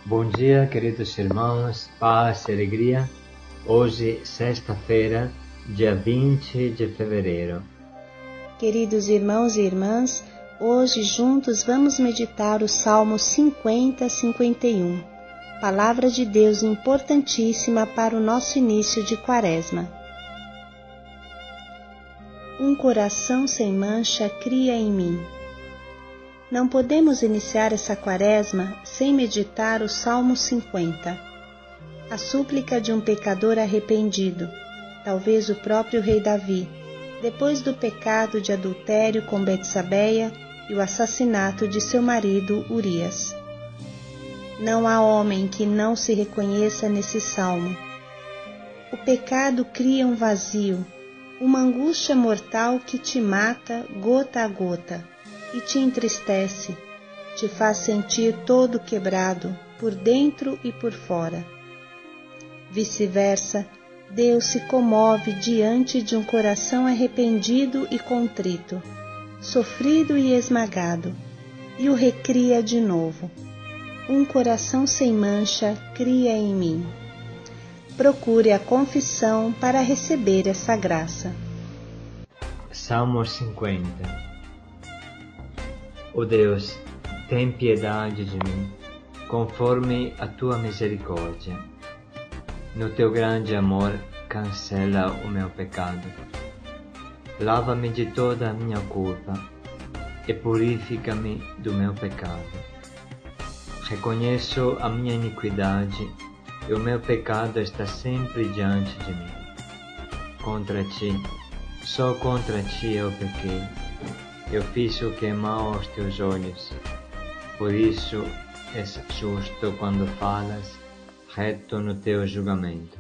Bom dia, queridos irmãos, paz e alegria. Hoje, sexta-feira, dia 20 de fevereiro. Queridos irmãos e irmãs, hoje juntos vamos meditar o Salmo 50-51, palavra de Deus importantíssima para o nosso início de Quaresma. Um coração sem mancha cria em mim. Não podemos iniciar essa Quaresma sem meditar o Salmo 50, a súplica de um pecador arrependido, talvez o próprio rei Davi, depois do pecado de adultério com Betsabeia e o assassinato de seu marido Urias. Não há homem que não se reconheça nesse salmo. O pecado cria um vazio, uma angústia mortal que te mata gota a gota e te entristece, te faz sentir todo quebrado, por dentro e por fora. Vice-versa, Deus se comove diante de um coração arrependido e contrito, sofrido e esmagado, e o recria de novo. Um coração sem mancha cria em mim. Procure a confissão para receber essa graça. Salmo 50. Ó Deus, tem piedade de mim, conforme a tua misericórdia. No teu grande amor, cancela o meu pecado. Lava-me de toda a minha culpa e purifica-me do meu pecado. Reconheço a minha iniquidade e o meu pecado está sempre diante de mim. Contra ti, só contra ti eu pequei. Eu fiz o que é mau aos teus olhos. Por isso és justo quando falas, reto no teu julgamento.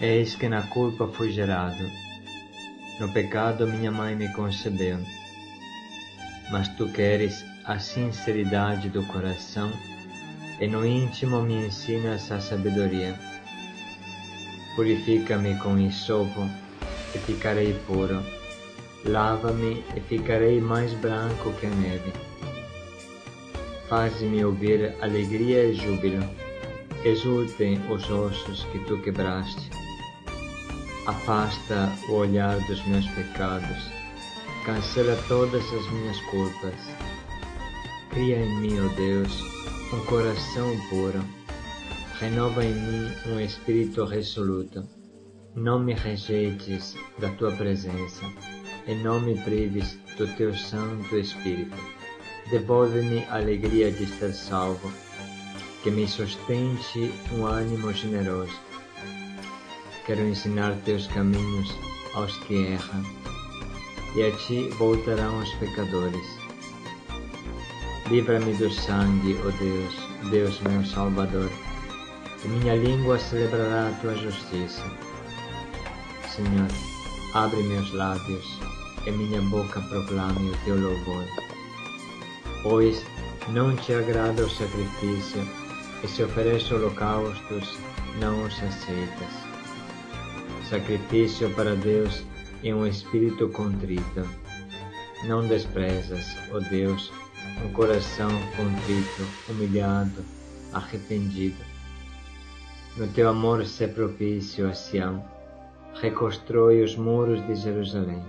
Eis que na culpa fui gerado, no pecado minha mãe me concebeu. Mas tu queres a sinceridade do coração e no íntimo me ensinas a sabedoria. Purifica-me com hisopo e ficarei puro. Lava-me e ficarei mais branco que a neve. Faz-me ouvir alegria e júbilo. Exultem os ossos que tu quebraste. Afasta o olhar dos meus pecados. Cancela todas as minhas culpas. Cria em mim, ó Deus, um coração puro. Renova em mim um espírito resoluto. Não me rejeites da tua presença e não me prives do teu Santo Espírito. Devolve-me a alegria de estar salvo, que me sustente um ânimo generoso. Quero ensinar teus caminhos aos que erram, e a ti voltarão os pecadores. Livra-me do sangue, ó Deus, Deus meu Salvador, e minha língua celebrará a tua justiça. Senhor, abre meus lábios, e minha boca proclame o teu louvor. Pois não te agrada o sacrifício, e se ofereço holocaustos, não os aceitas. Sacrifício para Deus é um espírito contrito. Não desprezas, ó Deus, um coração contrito, humilhado, arrependido. No teu amor se propício a Sião, reconstrói os muros de Jerusalém.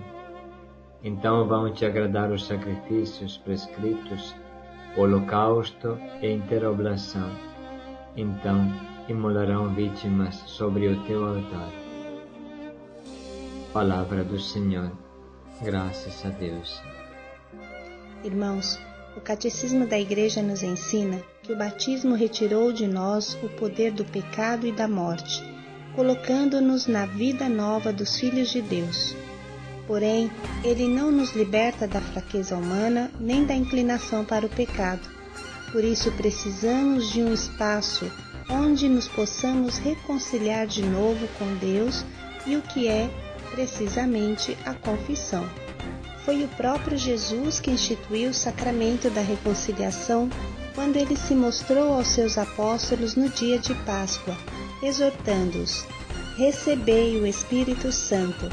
Então vão te agradar os sacrifícios prescritos, o holocausto e a inteira oblação. Então imolarão vítimas sobre o teu altar. Palavra do Senhor. Graças a Deus. Irmãos, o Catecismo da Igreja nos ensina que o batismo retirou de nós o poder do pecado e da morte, colocando-nos na vida nova dos filhos de Deus. Porém, ele não nos liberta da fraqueza humana nem da inclinação para o pecado. Por isso precisamos de um espaço onde nos possamos reconciliar de novo com Deus e o que é, precisamente, a confissão. Foi o próprio Jesus que instituiu o sacramento da reconciliação quando ele se mostrou aos seus apóstolos no dia de Páscoa, exortando-os: recebei o Espírito Santo.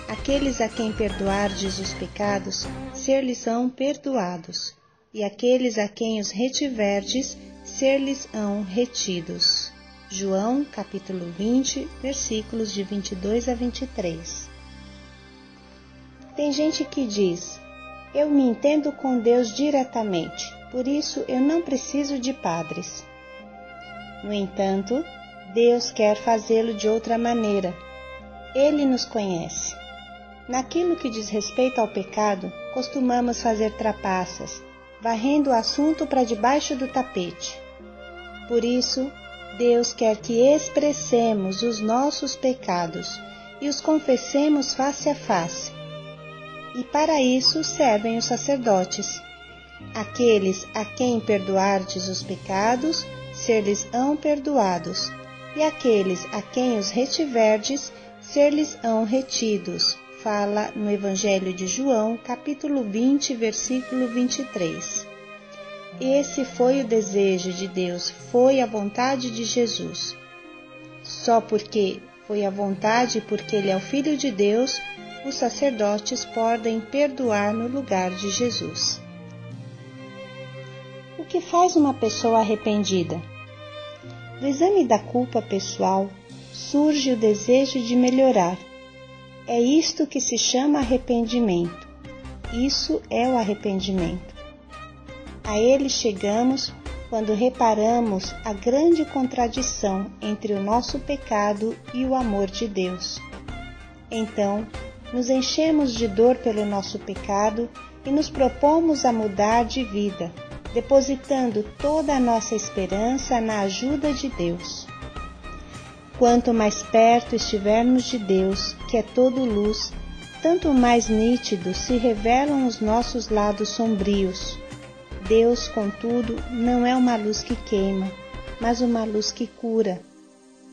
Aqueles a quem perdoardes os pecados, ser-lhes-ão perdoados, e aqueles a quem os retiverdes, ser-lhes-ão retidos. João, capítulo 20, versículos de 22 a 23. Tem gente que diz: eu me entendo com Deus diretamente, por isso eu não preciso de padres. No entanto, Deus quer fazê-lo de outra maneira. Ele nos conhece. Naquilo que diz respeito ao pecado, costumamos fazer trapaças, varrendo o assunto para debaixo do tapete. Por isso, Deus quer que expressemos os nossos pecados e os confessemos face a face. E para isso servem os sacerdotes. Aqueles a quem perdoardes os pecados, ser-lhes-ão perdoados, e aqueles a quem os retiverdes, ser-lhes-ão retidos. Fala no Evangelho de João, capítulo 20, versículo 23. Esse foi o desejo de Deus, foi a vontade de Jesus. Só porque foi a vontade, porque Ele é o Filho de Deus, os sacerdotes podem perdoar no lugar de Jesus. O que faz uma pessoa arrependida? Do exame da culpa pessoal surge o desejo de melhorar. É isto que se chama arrependimento. Isso é o arrependimento. A ele chegamos quando reparamos a grande contradição entre o nosso pecado e o amor de Deus. Então, nos enchemos de dor pelo nosso pecado e nos propomos a mudar de vida, depositando toda a nossa esperança na ajuda de Deus. Quanto mais perto estivermos de Deus, que é todo luz, tanto mais nítidos se revelam os nossos lados sombrios. Deus, contudo, não é uma luz que queima, mas uma luz que cura.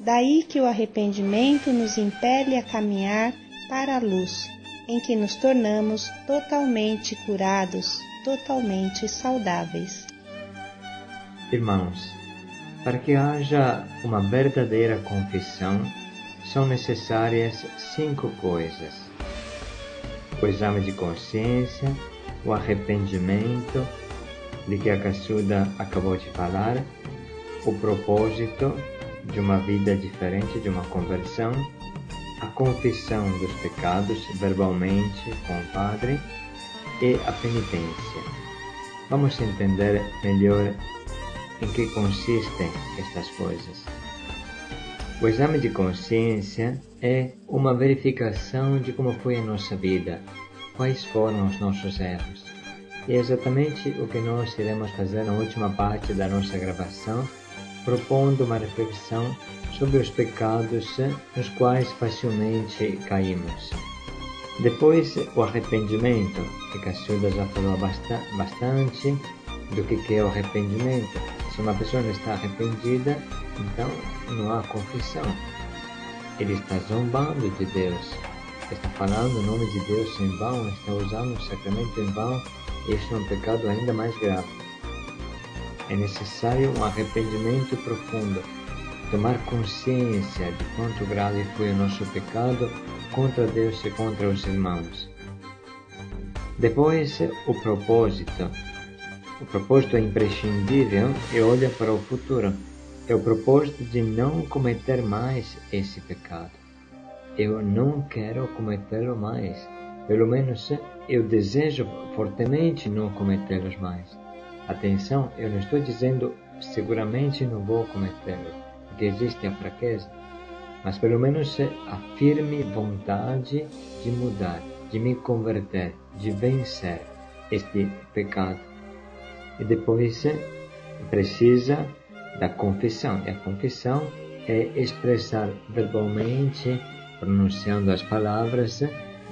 Daí que o arrependimento nos impele a caminhar para a luz, em que nos tornamos totalmente curados, totalmente saudáveis. Irmãos, para que haja uma verdadeira confissão, são necessárias 5 coisas: o exame de consciência, o arrependimento, de que a caçuda acabou de falar, o propósito de uma vida diferente, de uma conversão, a confissão dos pecados verbalmente com o Padre e a penitência. Vamos entender melhor em que consistem estas coisas. O exame de consciência é uma verificação de como foi a nossa vida, quais foram os nossos erros. E é exatamente o que nós iremos fazer na última parte da nossa gravação, propondo uma reflexão sobre os pecados nos quais facilmente caímos. Depois, o arrependimento, que Caçuda já falou bastante do que é o arrependimento. Se uma pessoa não está arrependida, então não há confissão. Ele está zombando de Deus, está falando o nome de Deus em vão, está usando o sacramento em vão. Este é um pecado ainda mais grave. É necessário um arrependimento profundo, tomar consciência de quanto grave foi o nosso pecado contra Deus e contra os irmãos. Depois, o propósito. O propósito é imprescindível e olha para o futuro. É o propósito de não cometer mais esse pecado. Eu não quero cometê-lo mais. Pelo menos eu desejo fortemente não cometê-los mais. Atenção, eu não estou dizendo seguramente não vou cometê-lo, porque existe a fraqueza. Mas pelo menos a firme vontade de mudar, de me converter, de vencer este pecado. E depois precisa da confissão. E a confissão é expressar verbalmente, pronunciando as palavras,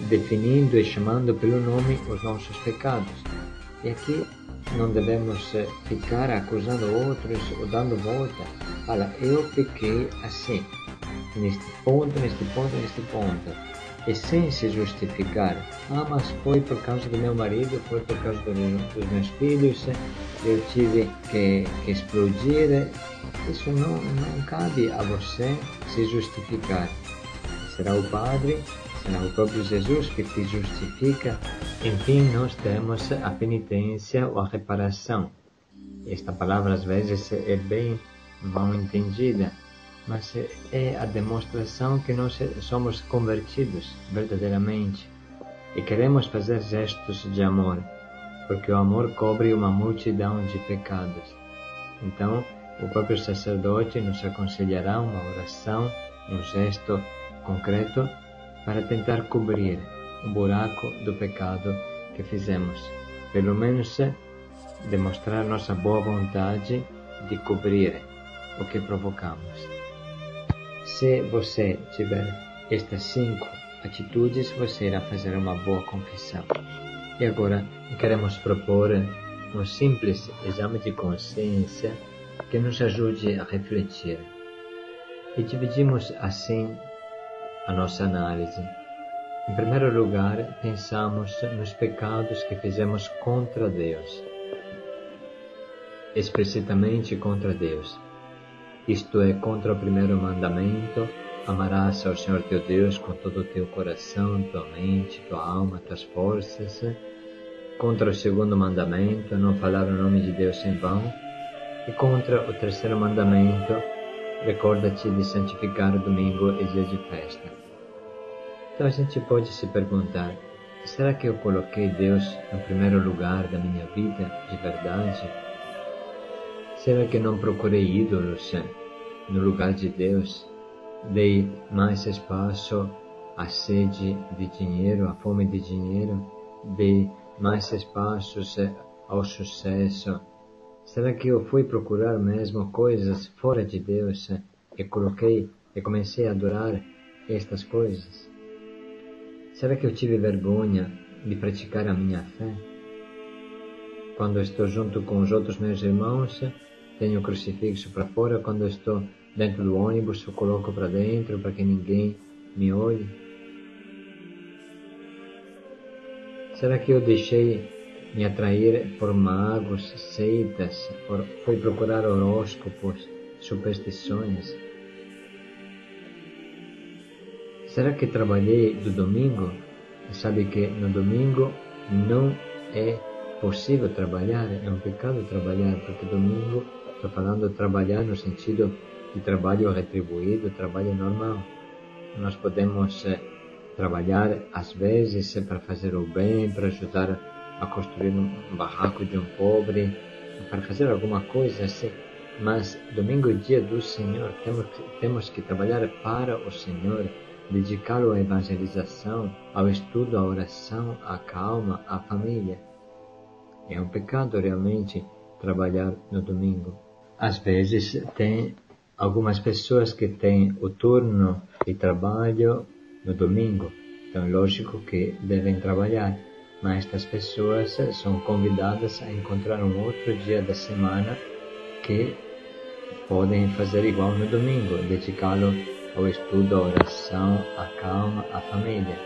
definindo e chamando pelo nome os nossos pecados. E aqui não devemos ficar acusando outros ou dando volta. Fala, eu pequei assim, neste ponto. E sem se justificar. Mas foi por causa do meu marido, foi por causa dos meus filhos, eu tive que explodir. Isso não cabe a você se justificar. Será o Padre, será o próprio Jesus que te justifica. Enfim, nós temos a penitência ou a reparação. Esta palavra às vezes é bem mal entendida, mas é a demonstração que nós somos convertidos verdadeiramente e queremos fazer gestos de amor, porque o amor cobre uma multidão de pecados. Então, o próprio sacerdote nos aconselhará uma oração, um gesto concreto para tentar cobrir o buraco do pecado que fizemos. Pelo menos demonstrar nossa boa vontade de cobrir o que provocamos. Se você tiver estas 5 atitudes, você irá fazer uma boa confissão. E agora queremos propor um simples exame de consciência que nos ajude a refletir. E dividimos assim a nossa análise. Em primeiro lugar, pensamos nos pecados que fizemos contra Deus, explicitamente contra Deus. Isto é, contra o primeiro mandamento: amarás ao Senhor teu Deus com todo o teu coração, tua mente, tua alma, tuas forças. Contra o segundo mandamento: não falar o nome de Deus em vão. E contra o terceiro mandamento: recorda-te de santificar o domingo e dia de festa. Então a gente pode se perguntar: será que eu coloquei Deus no primeiro lugar da minha vida de verdade? Será que não procurei ídolos no lugar de Deus? Dei mais espaço à sede de dinheiro, à fome de dinheiro? Dei mais espaços ao sucesso? Será que eu fui procurar mesmo coisas fora de Deus e comecei a adorar estas coisas? Será que eu tive vergonha de praticar a minha fé? Quando estou junto com os outros meus irmãos, tenho o crucifixo para fora. Quando estou dentro do ônibus, eu coloco para dentro para que ninguém me olhe. Será que eu deixei me atrair por magos, seitas, fui procurar horóscopos, superstições? Será que trabalhei do domingo? Sabe que no domingo não é possível trabalhar, é um pecado trabalhar, porque domingo, estou falando trabalhar no sentido de trabalho retribuído, trabalho normal. Nós podemos trabalhar às vezes para fazer o bem, para ajudar a construir um barraco de um pobre, para fazer alguma coisa assim. Mas domingo é dia do Senhor, temos que trabalhar para o Senhor, dedicá-lo à evangelização, ao estudo, à oração, à calma, à família. É um pecado realmente trabalhar no domingo. Às vezes tem algumas pessoas que têm o turno de trabalho no domingo, então é lógico que devem trabalhar, mas estas pessoas são convidadas a encontrar um outro dia da semana que podem fazer igual no domingo, dedicá-lo ao estudo, à oração, à calma, à família.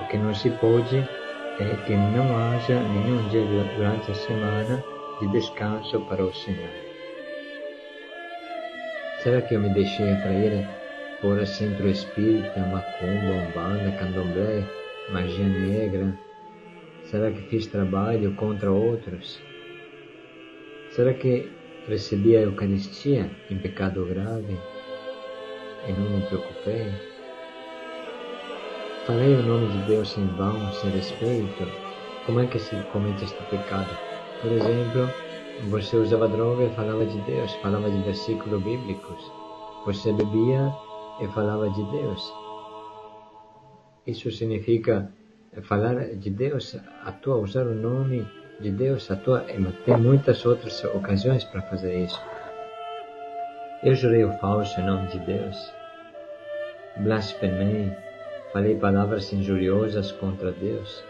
O que não se pode é que não haja nenhum dia durante a semana de descanso para o Senhor. Será que eu me deixei atrair por centro espírita, macumba, umbanda, candomblé, magia negra? Será que fiz trabalho contra outros? Será que recebi a Eucaristia em pecado grave e não me preocupei? Falei o nome de Deus em vão, sem respeito? Como é que se comete este pecado? Por exemplo, você usava droga e falava de Deus, falava de versículos bíblicos. Você bebia e falava de Deus. Isso significa falar de Deus, usar o nome de Deus, tem muitas outras ocasiões para fazer isso. Eu jurei o falso em nome de Deus, blasfemei, falei palavras injuriosas contra Deus.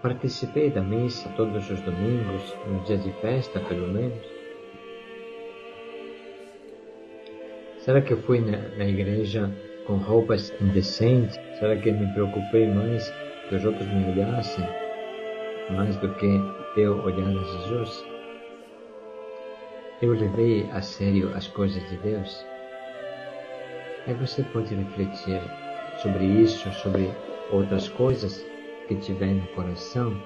Participei da missa todos os domingos, no dia de festa pelo menos. Será que eu fui na igreja com roupas indecentes? Será que me preocupei mais que os outros me olhassem, mais do que eu olhar a Jesus? Eu levei a sério as coisas de Deus? Aí você pode refletir sobre isso, sobre outras coisas que tiver no coração.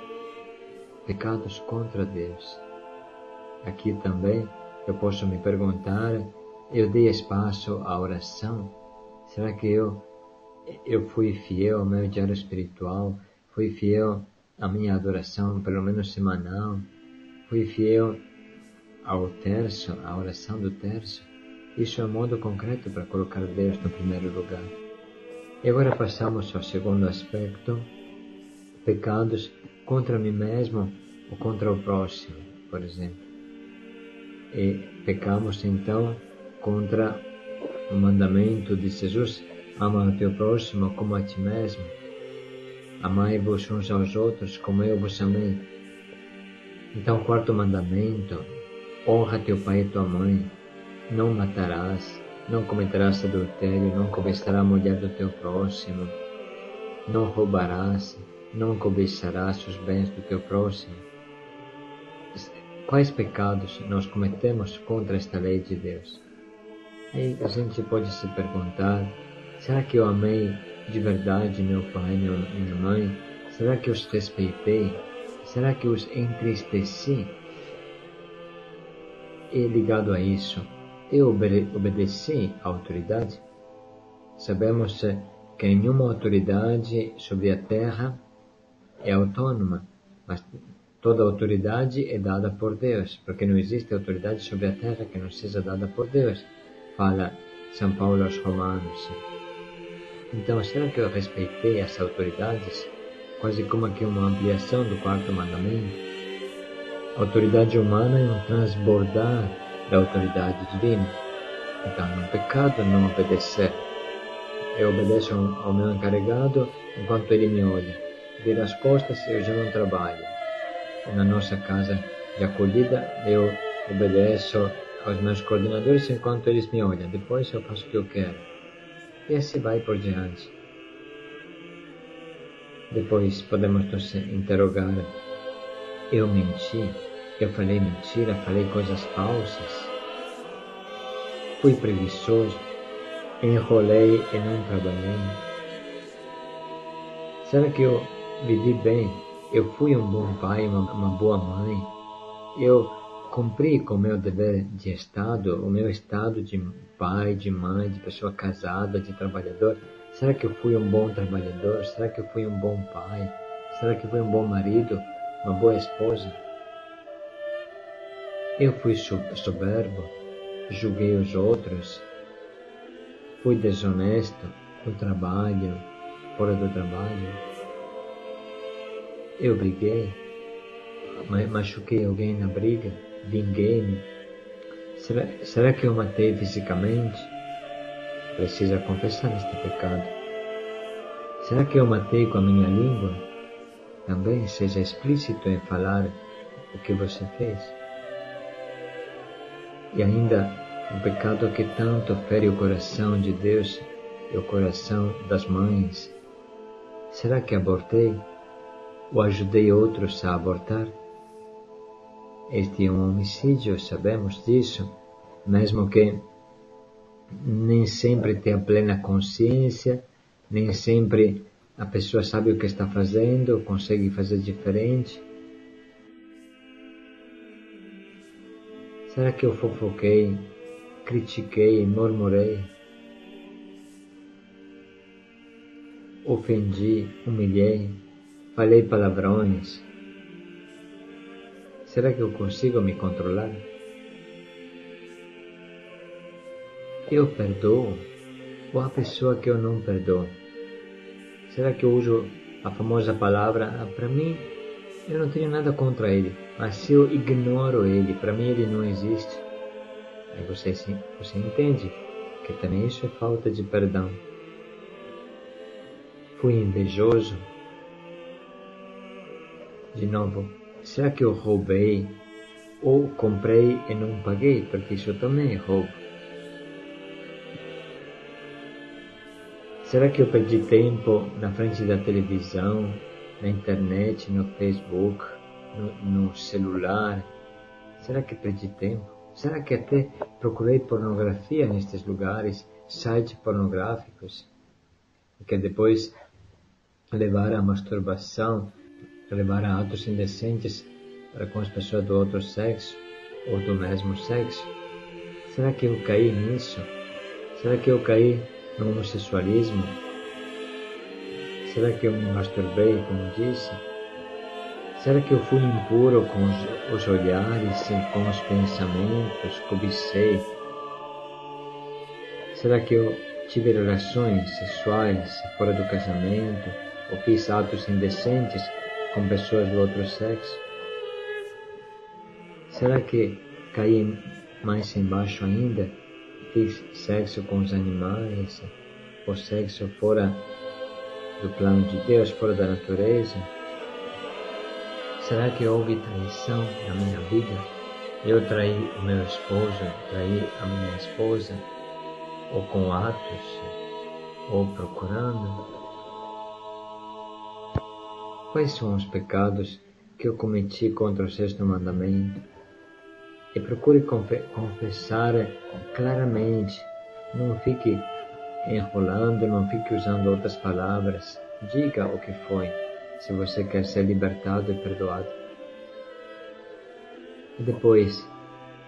pecados contra Deus. Aqui também eu posso me perguntar, eu dei espaço à oração? Será que eu fui fiel ao meu diário espiritual? Fui fiel à minha adoração, pelo menos semanal? Fui fiel ao terço, à oração do terço? Isso é um modo concreto para colocar Deus no primeiro lugar. E agora passamos ao segundo aspecto, pecados contra mim mesmo ou contra o próximo, por exemplo. E pecamos então contra o mandamento de Jesus: ama o teu próximo como a ti mesmo. Amai-vos uns aos outros como eu vos amei. Então, o quarto mandamento: honra teu pai e tua mãe. Não matarás, não cometerás adultério, não cobiçarás a mulher do teu próximo, não roubarás, não cobiçarás os bens do teu próximo. Quais pecados nós cometemos contra esta lei de Deus? Aí a gente pode se perguntar: será que eu amei de verdade meu pai e minha mãe? Será que os respeitei? Será que os entristeci? E ligado a isso, eu obedeci à autoridade? Sabemos que nenhuma autoridade sobre a terra é autônoma, mas toda autoridade é dada por Deus, porque não existe autoridade sobre a terra que não seja dada por Deus, fala São Paulo aos Romanos. Então, será que eu respeitei as autoridades? Quase como aqui uma ampliação do quarto mandamento. A autoridade humana é um transbordar da autoridade divina. Então, é um pecado não obedecer. Eu obedeço ao meu encarregado enquanto ele me olha. Vira as costas, eu já não trabalho. Na nossa casa de acolhida, eu obedeço aos meus coordenadores enquanto eles me olham. Depois eu faço o que eu quero. E assim vai por diante. Depois podemos nos interrogar: eu menti? Eu falei mentira? Falei coisas falsas? Fui preguiçoso? Enrolei e não trabalhei? Será que eu vivi bem? Eu fui um bom pai, uma boa mãe? Eu cumpri com o meu dever de Estado, o meu estado de pai, de mãe, de pessoa casada, de trabalhador? Será que eu fui um bom trabalhador? Será que eu fui um bom pai? Será que eu fui um bom marido? Uma boa esposa? Eu fui soberbo? Julguei os outros? Fui desonesto no trabalho, fora do trabalho? Eu briguei? Machuquei alguém na briga? Vinguei-me? Será que eu matei fisicamente? Precisa confessar este pecado. Será que eu matei com a minha língua? Também seja explícito em falar o que você fez. E ainda um pecado que tanto fere o coração de Deus e o coração das mães. Será que abortei? Ou ajudei outros a abortar? Este é um homicídio, sabemos disso, mesmo que nem sempre tenha plena consciência, nem sempre a pessoa sabe o que está fazendo, consegue fazer diferente. Será que eu fofoquei, critiquei, murmurei, ofendi, humilhei, falei palavrões? Será que eu consigo me controlar? Eu perdoo? Ou a pessoa que eu não perdoo? Será que eu uso a famosa palavra: para mim, eu não tenho nada contra ele, mas se eu ignoro ele, para mim ele não existe? Aí você entende que também isso é falta de perdão. Fui invejoso? De novo, será que eu roubei? Ou comprei e não paguei? Porque isso também é roubo. Será que eu perdi tempo na frente da televisão, na internet, no Facebook, no celular? Será que perdi tempo? Será que até procurei pornografia nestes lugares, sites pornográficos, que depois levaram à masturbação, levaram a atos indecentes para com as pessoas do outro sexo ou do mesmo sexo? Será que eu caí nisso? Será que eu caí no homossexualismo? Será que eu me masturbei, como disse? Será que eu fui impuro com os olhares e com os pensamentos, cobicei? Será que eu tive relações sexuais fora do casamento ou fiz atos indecentes com pessoas do outro sexo? Será que caí mais embaixo ainda? Fiz sexo com os animais ou sexo fora do plano de Deus, fora da natureza? Será que houve traição na minha vida? Eu traí o meu esposo, traí a minha esposa, ou com atos, ou procurando? Quais são os pecados que eu cometi contra o sexto mandamento? E procure confessar claramente. Não fique enrolando, não fique usando outras palavras. Diga o que foi, se você quer ser libertado e perdoado. E depois,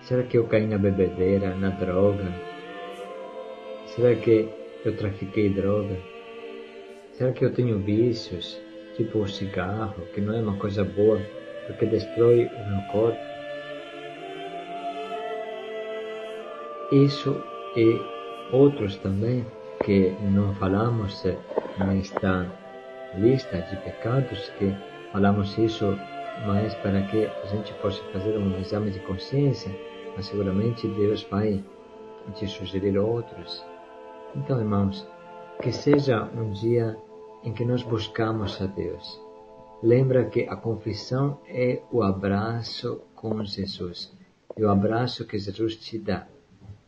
será que eu caí na bebedeira, na droga? Será que eu trafiquei droga? Será que eu tenho vícios, tipo o cigarro, que não é uma coisa boa, porque destrói o meu corpo? Isso e outros também, que não falamos nesta lista de pecados, que falamos isso mais para que a gente possa fazer um exame de consciência, mas seguramente Deus vai te sugerir outros. Então, irmãos, que seja um dia em que nós buscamos a Deus. Lembra que a confissão é o abraço com Jesus, e o abraço que Jesus te dá.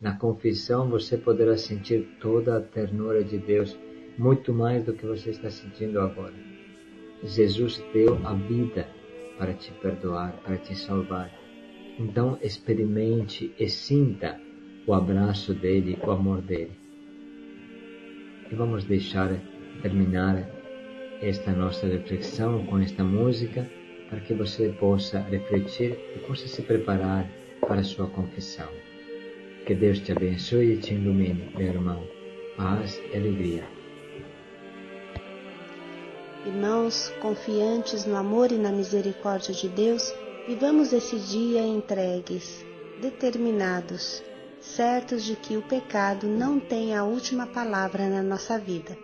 Na confissão você poderá sentir toda a ternura de Deus, muito mais do que você está sentindo agora. Jesus deu a vida para te perdoar, para te salvar. Então experimente e sinta o abraço dele, o amor dele. E vamos deixar terminar esta nossa reflexão com esta música, para que você possa refletir e possa se preparar para a sua confissão. Que Deus te abençoe e te ilumine, meu irmão. Paz e alegria. Irmãos, confiantes no amor e na misericórdia de Deus, vivamos esse dia entregues, determinados, certos de que o pecado não tem a última palavra na nossa vida.